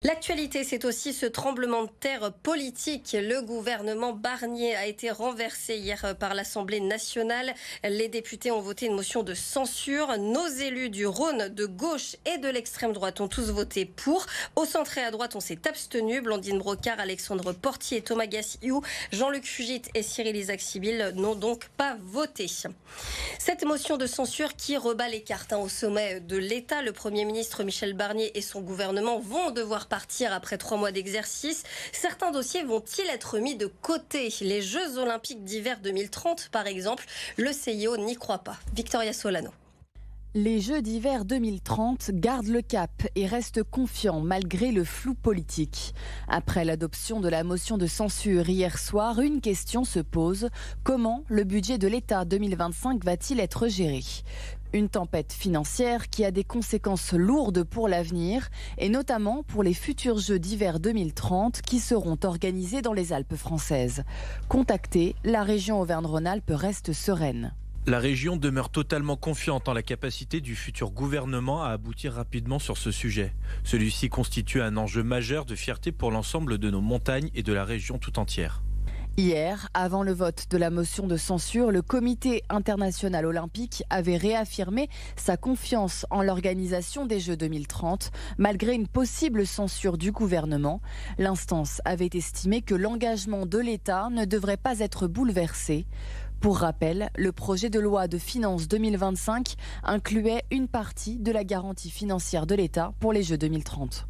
L'actualité, c'est aussi ce tremblement de terre politique. Le gouvernement Barnier a été renversé hier par l'Assemblée nationale. Les députés ont voté une motion de censure. Nos élus du Rhône, de gauche et de l'extrême droite ont tous voté pour. Au centre et à droite, on s'est abstenu. Blandine Brocard, Alexandre Portier, Thomas Gassiou, Jean-Luc Fugit et Cyril Isaac-Sibylle n'ont donc pas voté. Cette motion de censure qui rebat les cartes au sommet de l'État. Le Premier ministre Michel Barnier et son gouvernement vont devoir partir après 3 mois d'exercice. Certains dossiers vont-ils être mis de côté? Les Jeux Olympiques d'hiver 2030, par exemple, le CIO n'y croit pas. Victoria Solano. Les Jeux d'hiver 2030 gardent le cap et restent confiants malgré le flou politique. Après l'adoption de la motion de censure hier soir, une question se pose. Comment le budget de l'État 2025 va-t-il être géré ? Une tempête financière qui a des conséquences lourdes pour l'avenir et notamment pour les futurs Jeux d'hiver 2030 qui seront organisés dans les Alpes françaises. Contactée, la région Auvergne-Rhône-Alpes reste sereine. La région demeure totalement confiante en la capacité du futur gouvernement à aboutir rapidement sur ce sujet. Celui-ci constitue un enjeu majeur de fierté pour l'ensemble de nos montagnes et de la région tout entière. Hier, avant le vote de la motion de censure, le Comité international olympique avait réaffirmé sa confiance en l'organisation des Jeux 2030, malgré une possible censure du gouvernement. L'instance avait estimé que l'engagement de l'État ne devrait pas être bouleversé. Pour rappel, le projet de loi de finances 2025 incluait une partie de la garantie financière de l'État pour les Jeux 2030.